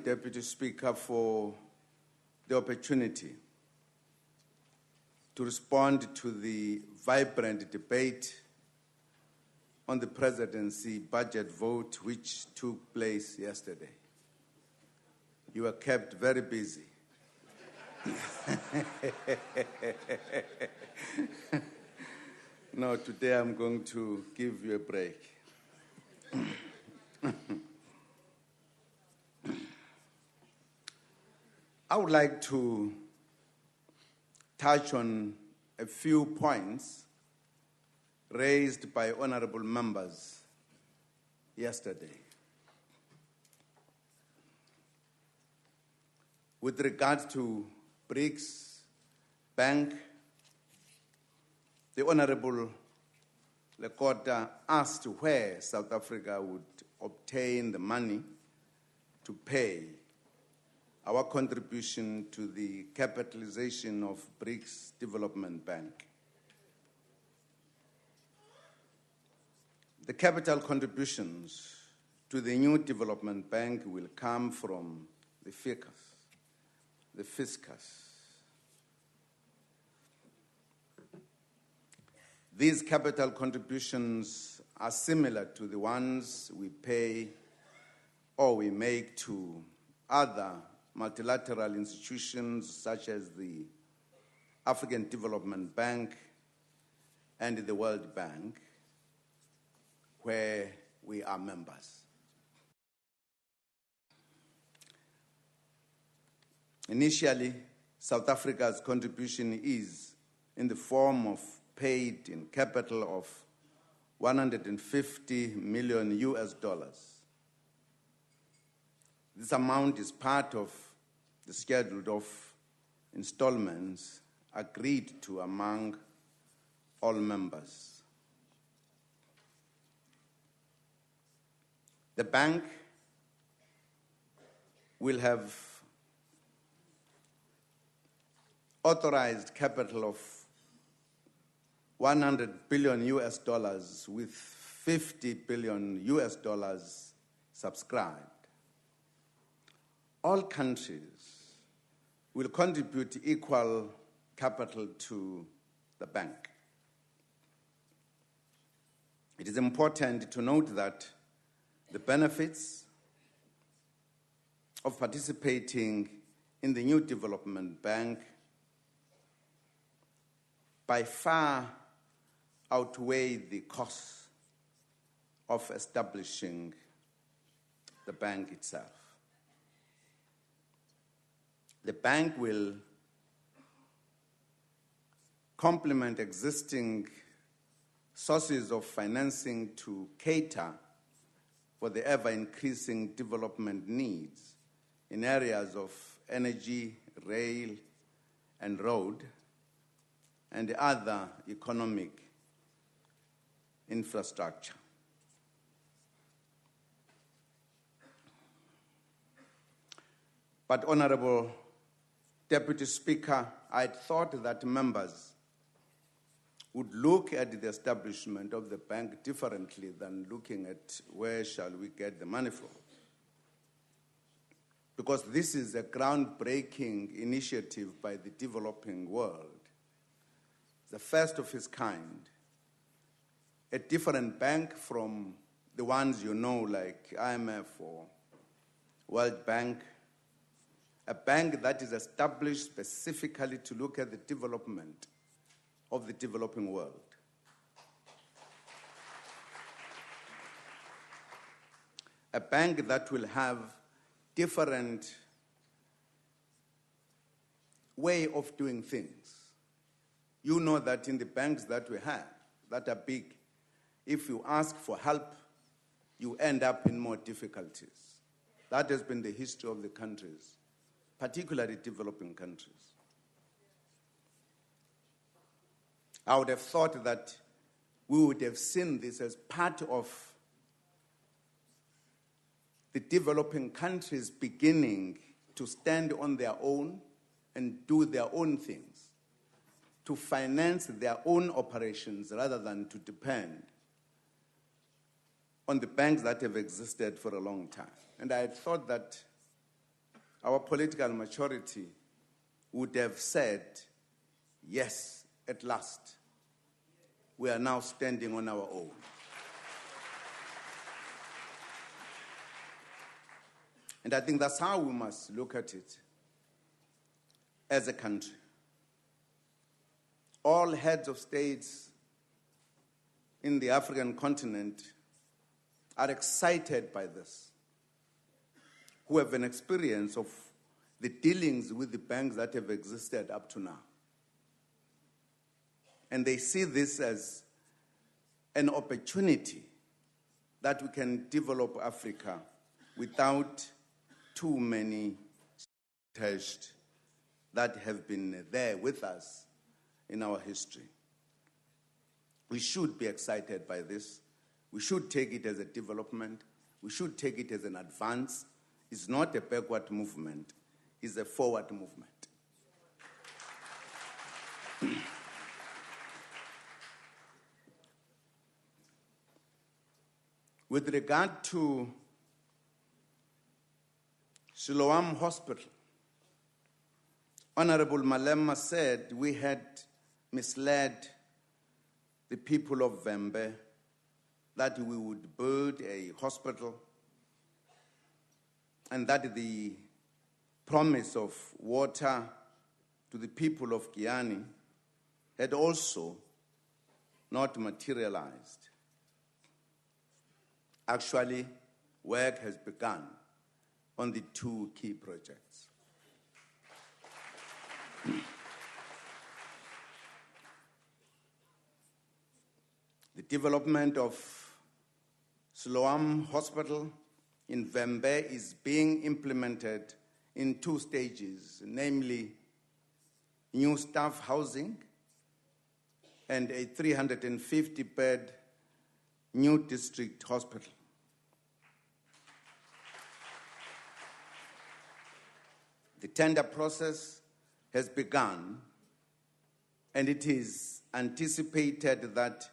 Deputy Speaker, for the opportunity to respond to the vibrant debate on the Presidency budget vote which took place yesterday. You were kept very busy. No, today I'm going to give you a break. I would like to touch on a few points raised by honorable members yesterday. With regard to BRICS Bank, the Honorable Lekota asked where South Africa would obtain the money to pay our contribution to the capitalization of BRICS Development Bank. The capital contributions to the new development bank will come from the fiscus. These capital contributions are similar to the ones we pay or we make to other multilateral institutions such as the African Development Bank and the World Bank, where we are members. Initially, South Africa's contribution is in the form of paid in capital of $150 million US. This amount is part of the schedule of installments agreed to among all members. The bank will have authorized capital of $100 billion US with $50 billion US subscribed. All countries will contribute equal capital to the bank. It is important to note that the benefits of participating in the new development bank by far outweigh the costs of establishing the bank itself. The bank will complement existing sources of financing to cater for the ever-increasing development needs in areas of energy, rail, and road, and other economic infrastructure. But, Honorable Deputy Speaker, I thought that members would look at the establishment of the bank differently than looking at where shall we get the money from. Because this is a groundbreaking initiative by the developing world, the first of its kind, a different bank from the ones you know like IMF or World Bank, a bank that is established specifically to look at the development of the developing world. A bank that will have different way of doing things. You know that in the banks that we have, that are big, if you ask for help, you end up in more difficulties. That has been the history of the countries, particularly developing countries. I would have thought that we would have seen this as part of the developing countries beginning to stand on their own and do their own things, to finance their own operations rather than to depend on the banks that have existed for a long time. And I had thought that our political majority would have said, yes, at last, we are now standing on our own. And I think that's how we must look at it as a country. All heads of states in the African continent are excited by this, who have an experience of the dealings with the banks that have existed up to now. And they see this as an opportunity that we can develop Africa without too many tests that have been there with us in our history. We should be excited by this. We should take it as a development. We should take it as an advance. It's not a backward movement. It's a forward movement. With regard to Siloam Hospital, Honorable Malema said we had misled the people of Vembe that we would build a hospital and that the promise of water to the people of Kiani had also not materialized. Actually, work has begun on the two key projects. The development of Siloam Hospital in Vembe is being implemented in two stages, namely new staff housing and a 350-bed new district hospital. The tender process has begun, and it is anticipated that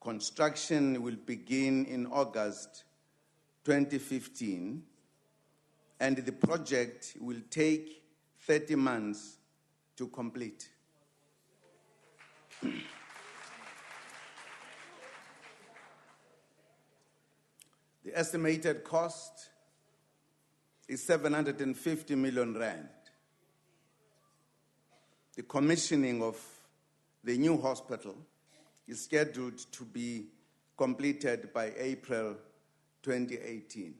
construction will begin in August 2015, and the project will take 30 months to complete. The estimated cost is 750 million rand. The commissioning of the new hospital is scheduled to be completed by April 2018.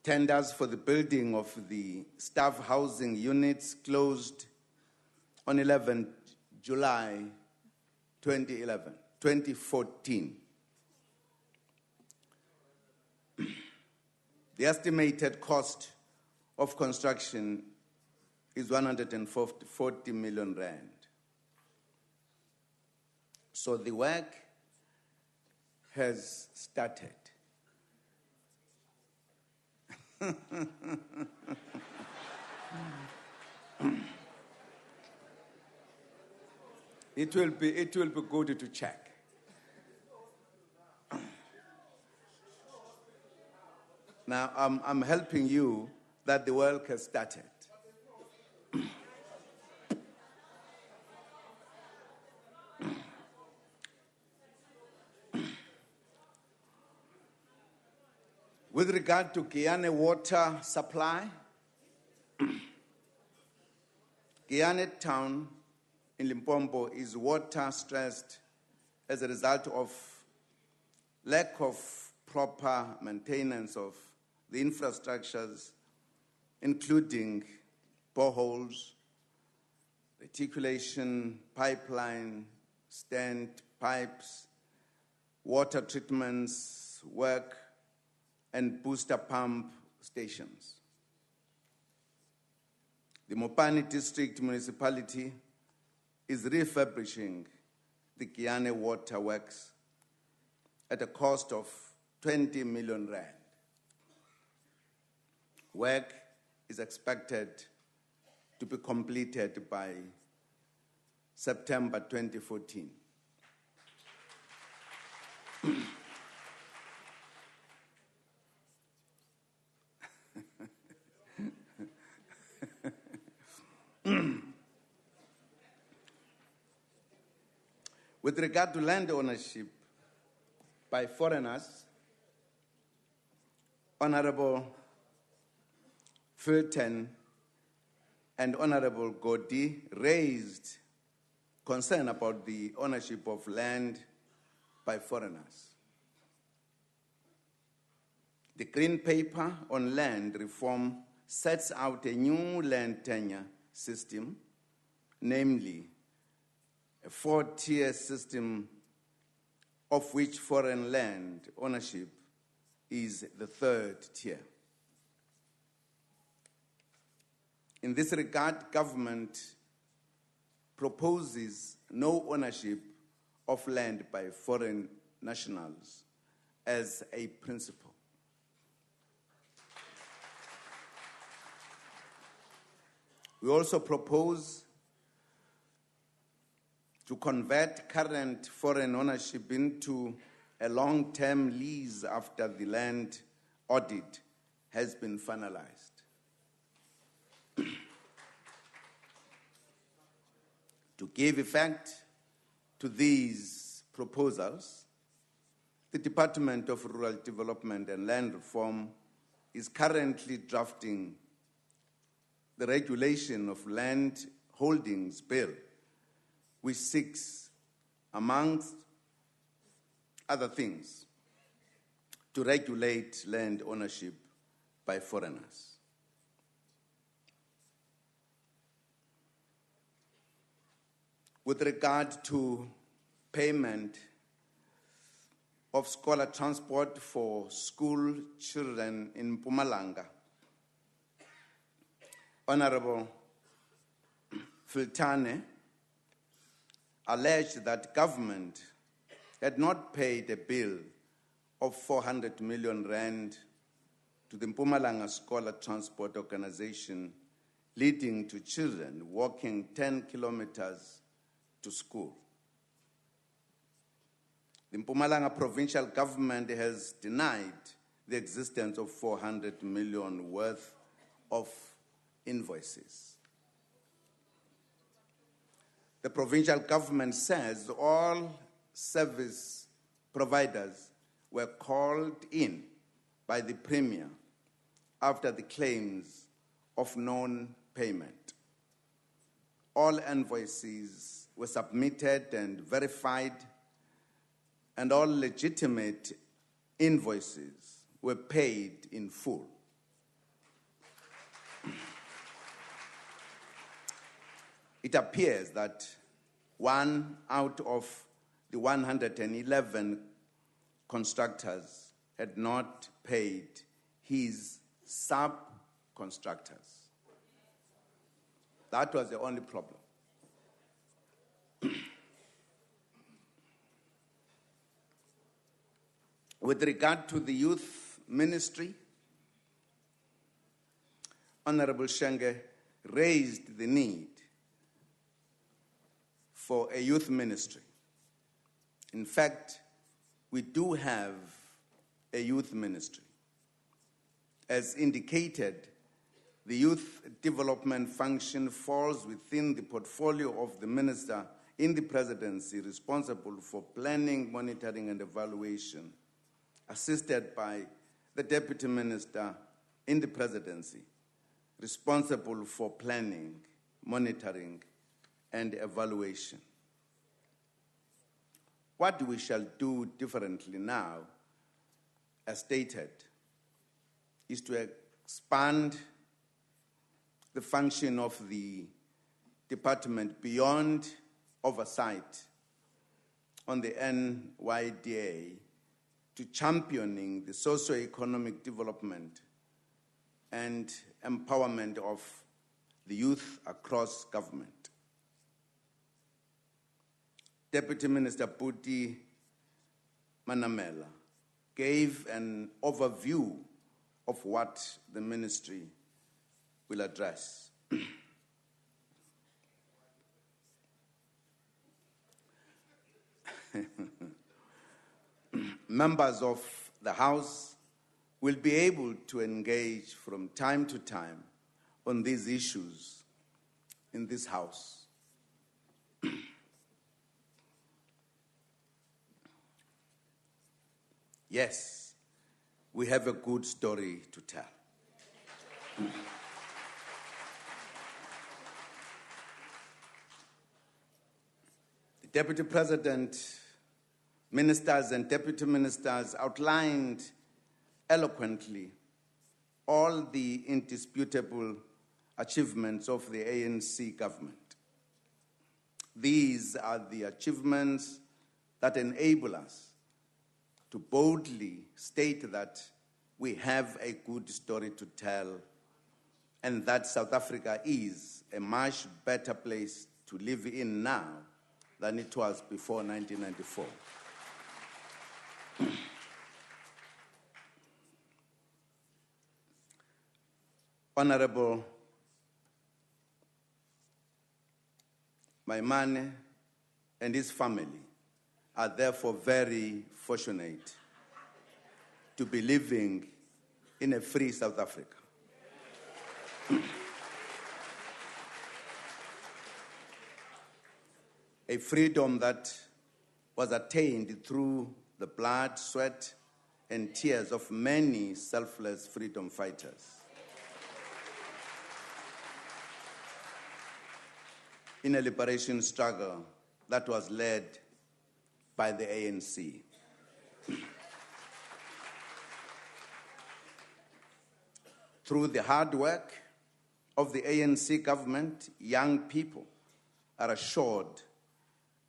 Tenders for the building of the staff housing units closed on 11 July 2014. The estimated cost of construction is 140 million rand. So the work has started. It will be good to check. Now, I'm helping you that the work has started. With regard to Kiane water supply, Kiane town in Limpopo is water stressed as a result of lack of proper maintenance of the infrastructures, including boreholes, reticulation, pipeline, stand pipes, water treatments, work, and booster pump stations. The Mopani District Municipality is refurbishing the Kiane Water Works at a cost of 20 million rand. Work is expected to be completed by September 2014. With regard to land ownership by foreigners, Honorable Fulton and Honorable Godi raised concern about the ownership of land by foreigners. The Green Paper on Land Reform sets out a new land tenure system, namely a 4-tier system of which foreign land ownership is the 3rd tier. In this regard, government proposes no ownership of land by foreign nationals as a principle. We also propose to convert current foreign ownership into a long-term lease after the land audit has been finalized. To give effect to these proposals, the Department of Rural Development and Land Reform is currently drafting the Regulation of Land Holdings Bill, which seeks, amongst other things, to regulate land ownership by foreigners. With regard to payment of scholar transport for school children in Mpumalanga, Honorable Fultane alleged that government had not paid a bill of 400 million rand to the Mpumalanga Scholar Transport Organization, leading to children walking 10 kilometers to school. The Mpumalanga provincial government has denied the existence of 400 million worth of invoices. The provincial government says all service providers were called in by the Premier after the claims of non-payment. All invoices were submitted and verified, and all legitimate invoices were paid in full. It appears that one out of the 111 constructors had not paid his subcontractors. That was the only problem. With regard to the youth ministry, Honorable Shenge raised the need for a youth ministry. In fact, we do have a youth ministry. As indicated, the youth development function falls within the portfolio of the minister in the presidency responsible for planning, monitoring, and evaluation, assisted by the deputy minister in the presidency responsible for planning, monitoring, and evaluation. What we shall do differently now, as stated, is to expand the function of the department beyond oversight on the NYDA to championing the socio-economic development and empowerment of the youth across government. Deputy Minister Puti Manamela gave an overview of what the ministry will address. Members of the House will be able to engage from time to time on these issues in this House. yes, we have a good story to tell. The Deputy President, ministers and deputy ministers outlined eloquently all the indisputable achievements of the ANC government. These are the achievements that enable us to boldly state that we have a good story to tell and that South Africa is a much better place to live in now than it was before 1994. Honorable Maimane and his family are therefore very fortunate to be living in a free South Africa. A freedom that was attained through the blood, sweat, and tears of many selfless freedom fighters. In a liberation struggle that was led by the ANC. Through the hard work of the ANC government, young people are assured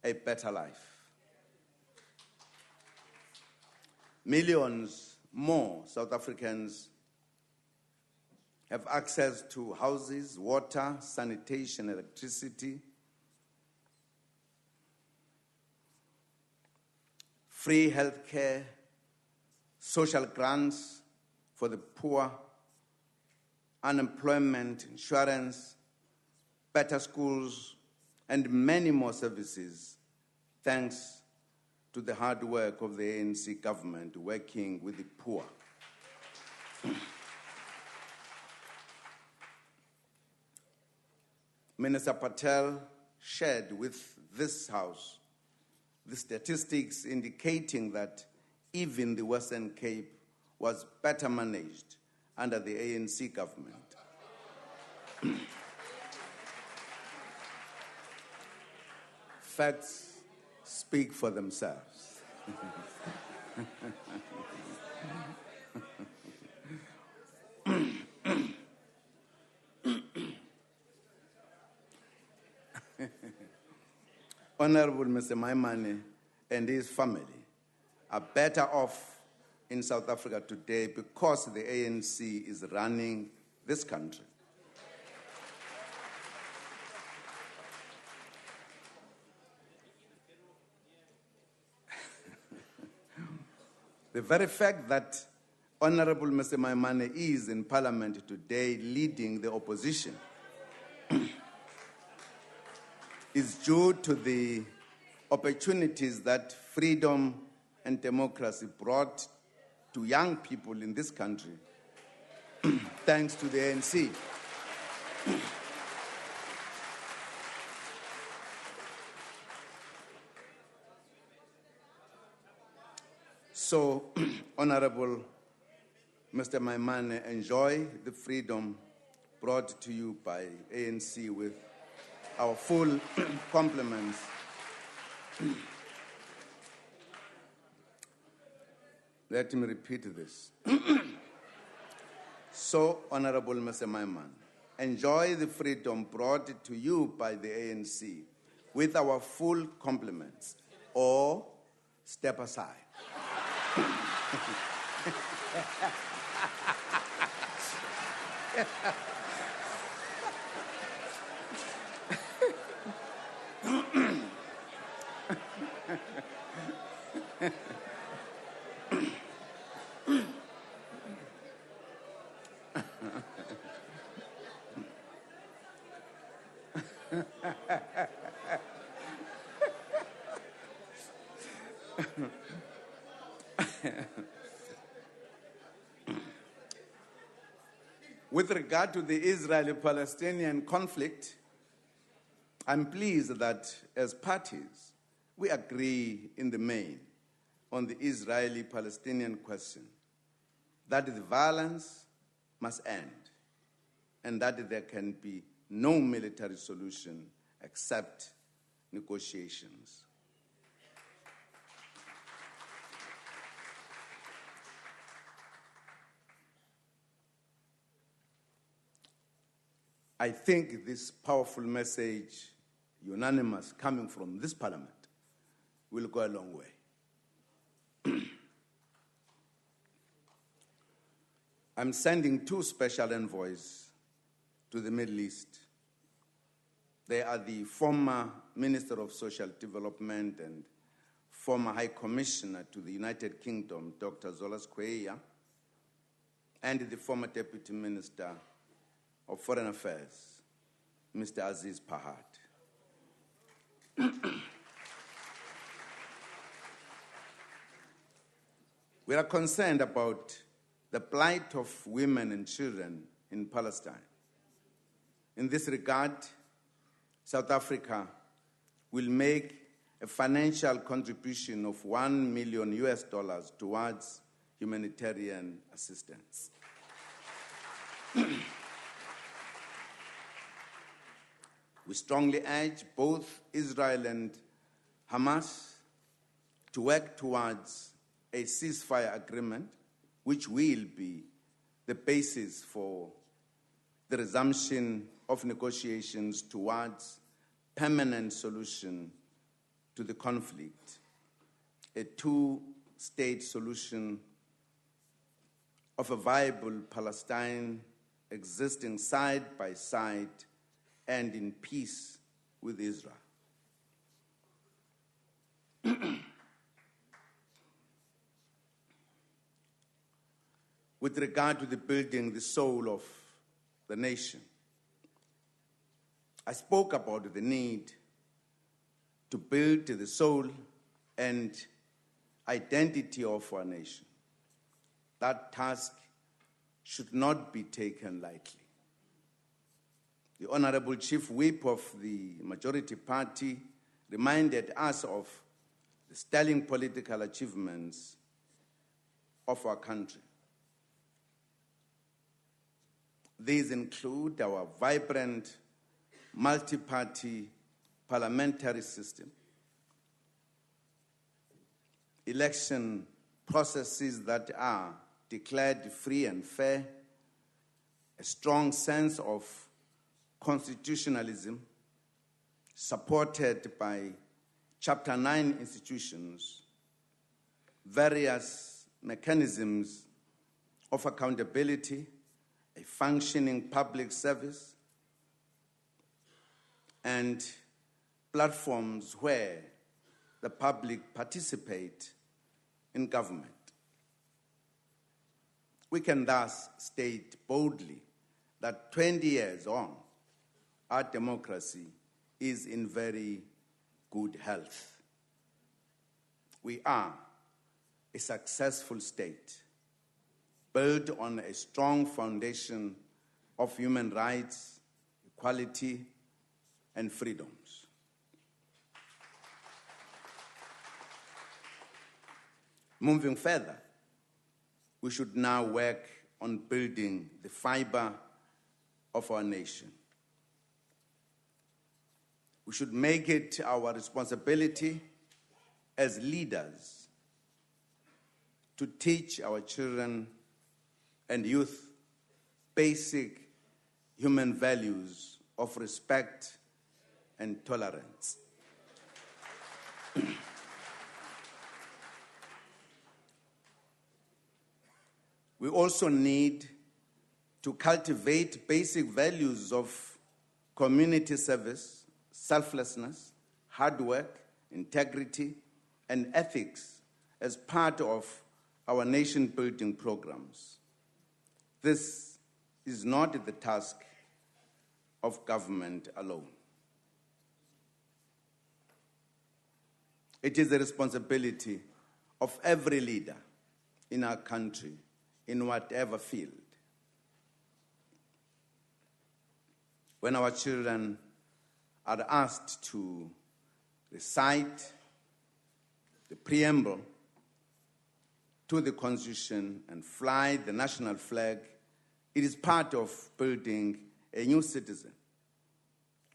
a better life. Millions more South Africans have access to houses, water, sanitation, electricity, free health care, social grants for the poor, unemployment insurance, better schools, and many more services, thanks to the hard work of the ANC government working with the poor. Minister Patel shared with this House the statistics indicating that even the Western Cape was better managed under the ANC government. Facts speak for themselves. Honorable Mr. Maimane and his family are better off in South Africa today because the ANC is running this country. The very fact that Honorable Mr. Maimane is in Parliament today leading the opposition is due to the opportunities that freedom and democracy brought to young people in this country, thanks to the ANC. So, Honorable Mr. Maimane, enjoy the freedom brought to you by ANC with our full compliments. Let me repeat this. So, Honorable Mr. Maimane, enjoy the freedom brought to you by the ANC with our full compliments, or step aside. With regard to the Israeli-Palestinian conflict, I'm pleased that as parties, we agree in the main on the Israeli-Palestinian question, that the violence must end and that there can be no military solution except negotiations. I think this powerful message, unanimous, coming from this parliament, will go a long way. I'm sending 2 special envoys to the Middle East. They are the former Minister of Social Development and former High Commissioner to the United Kingdom, Dr. Zola Skweyiya, and the former Deputy Minister of Foreign Affairs, Mr. Aziz Pahad. We are concerned about the plight of women and children in Palestine. In this regard, South Africa will make a financial contribution of $1 million towards humanitarian assistance. We strongly urge both Israel and Hamas to work towards a ceasefire agreement, which will be the basis for the resumption of negotiations towards permanent solution to the conflict, a 2-state solution of a viable Palestine existing side by side and in peace with Israel. With regard to the building the soul of the nation, I spoke about the need to build the soul and identity of our nation. That task should not be taken lightly. The Honorable Chief Whip of the majority party reminded us of the sterling political achievements of our country. These include our vibrant multi-party parliamentary system, election processes that are declared free and fair, a strong sense of constitutionalism supported by Chapter 9 institutions, various mechanisms of accountability, a functioning public service, and platforms where the public participate in government. We can thus state boldly that 20 years on, our democracy is in very good health. We are a successful state built on a strong foundation of human rights, equality, and freedoms. Moving further, we should now work on building the fiber of our nation. We should make it our responsibility as leaders to teach our children and youth basic human values of respect and tolerance. We also need to cultivate basic values of community service, selflessness, hard work, integrity, and ethics as part of our nation-building programs. This is not the task of government alone. It is the responsibility of every leader in our country, in whatever field. When our children are asked to recite the preamble to the Constitution and fly the national flag, it is part of building a new citizen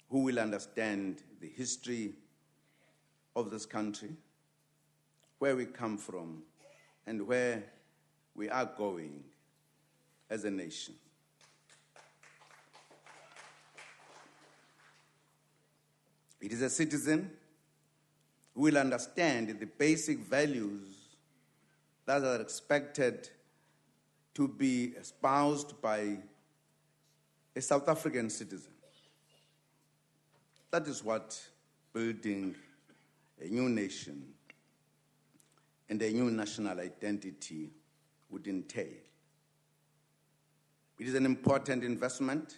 who will understand the history of this country, where we come from, and where we are going as a nation. It is a citizen who will understand the basic values that are expected to be espoused by a South African citizen. That is what building a new nation and a new national identity would entail. It is an important investment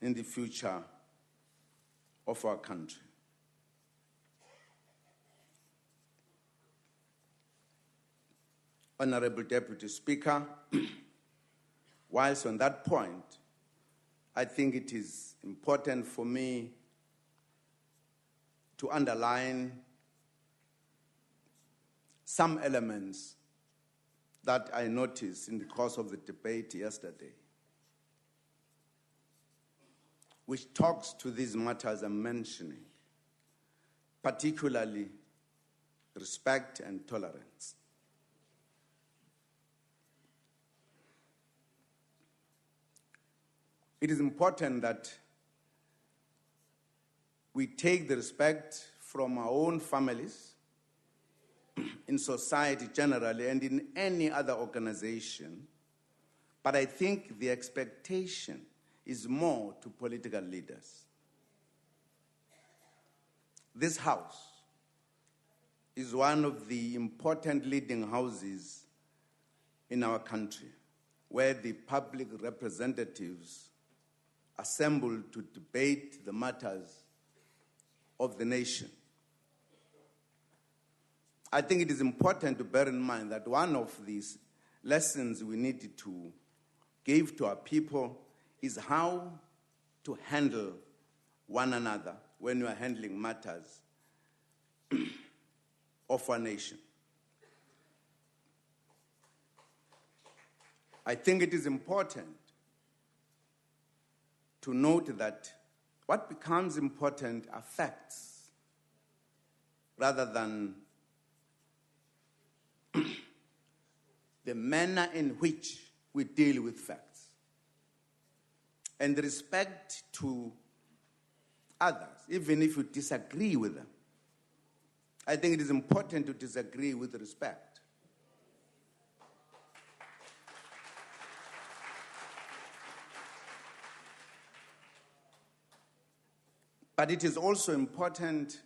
in the future of our country. Honorable Deputy Speaker, whilst on that point, I think it is important for me to underline some elements that I noticed in the course of the debate yesterday, which talks to these matters I'm mentioning, particularly respect and tolerance. It is important that we take the respect from our own families, in society generally, and in any other organization. But I think the expectation is more to political leaders. This house is one of the important leading houses in our country, where the public representatives assemble to debate the matters of the nation. I think it is important to bear in mind that one of these lessons we need to give to our people is how to handle one another when you are handling matters of our nation. I think it is important to note that what becomes important are facts rather than the manner in which we deal with facts. And respect to others, even if you disagree with them. I think it is important to disagree with respect. But it is also important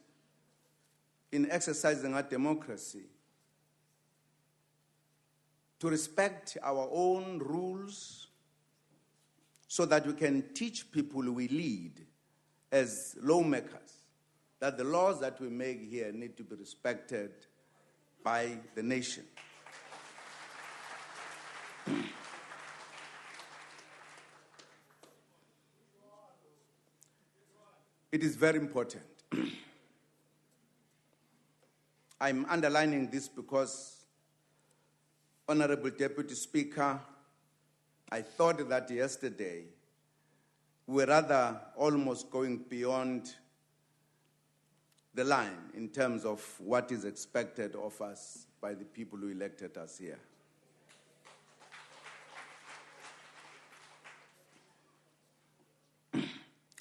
in exercising our democracy to respect our own rules so that we can teach people we lead as lawmakers that the laws that we make here need to be respected by the nation. It is very important. I'm underlining this because, Honorable Deputy Speaker, I thought that yesterday we were rather almost going beyond the line in terms of what is expected of us by the people who elected us here.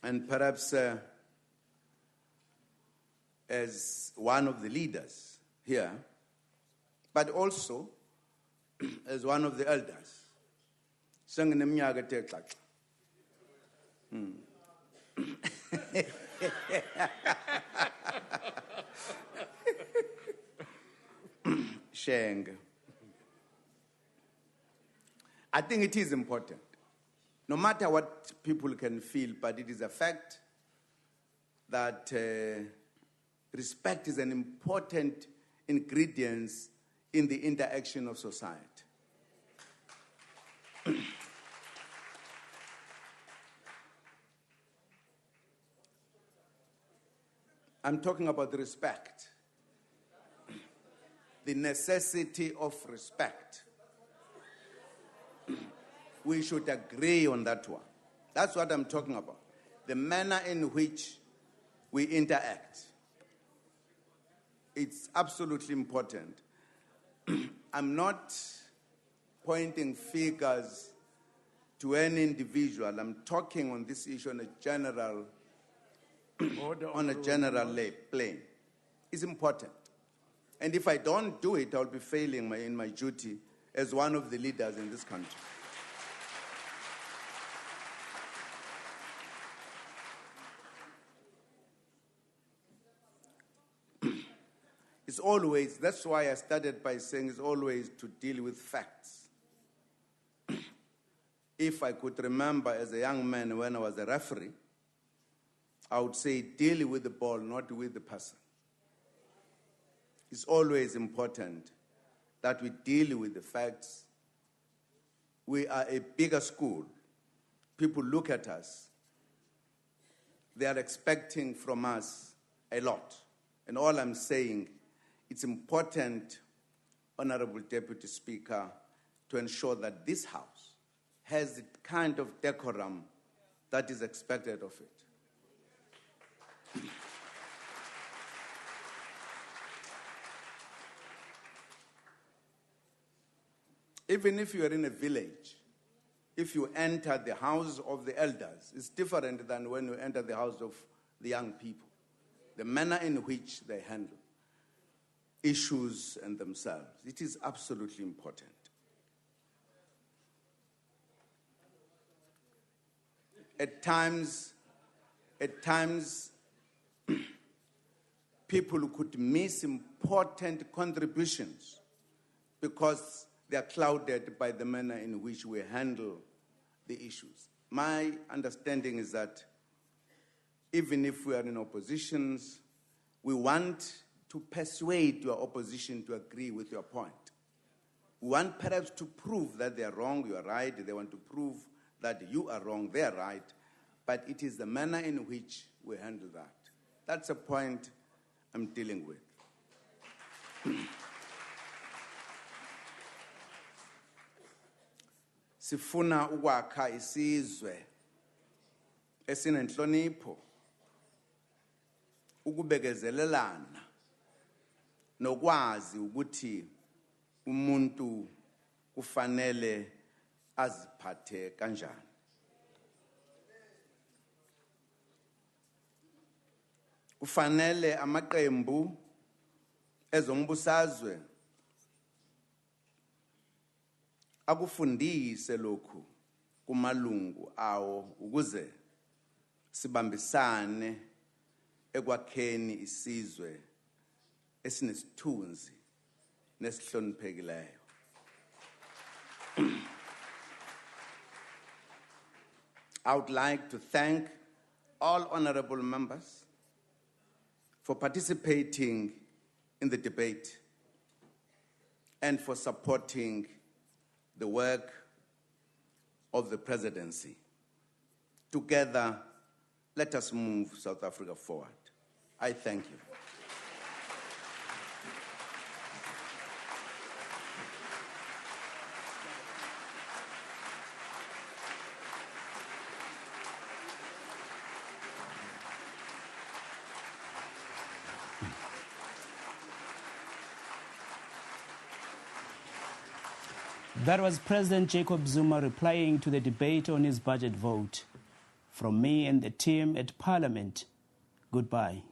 And perhaps as one of the leaders here, but also as one of the elders. Sheng. I think it is important, no matter what people can feel, but it is a fact that respect is an important ingredient in the interaction of society. I'm talking about respect. the necessity of respect. We should agree on that one. That's what I'm talking about. The manner in which we interact. It's absolutely important. I'm not pointing fingers to any individual. I'm talking on this issue on a general, plane. It's important. And if I don't do it, I'll be failing in my duty as one of the leaders in this country. It's always, that's why I started by saying it's always to deal with facts. If I could remember as a young man when I was a referee, I would say deal with the ball, not with the person. It's always important that we deal with the facts. We are a bigger school. People look at us. They are expecting from us a lot. And all I'm saying, it's important, Honorable Deputy Speaker, to ensure that this House has the kind of decorum that is expected of it. Even if you are in a village, if you enter the house of the elders, it's different than when you enter the house of the young people. The manner in which they handle issues and themselves, it is absolutely important. At times, people could miss important contributions because they are clouded by the manner in which we handle the issues. My understanding is that even if we are in oppositions, we want to persuade your opposition to agree with your point. We want perhaps to prove that they are wrong, you are right. They want to prove that you are wrong, they are right. But it is the manner in which we handle that. That's a point I'm dealing with. Sifuna ukwakha isizwe esinenhlonipho, ukubekezelelana, nokwazi ukuthi umuntu kufanele aziphathe kanjani. Kufanele amaqembu ezombusazwe akufundise lokhu kumalungu awo ukuze sibambisane ekwakheni isizwe esinesithunzi nesihloniphekileyo. I would like to thank all honorable members for participating in the debate and for supporting the work of the presidency. Together, let us move South Africa forward. I thank you. That was President Jacob Zuma replying to the debate on his budget vote. From me and the team at Parliament, goodbye.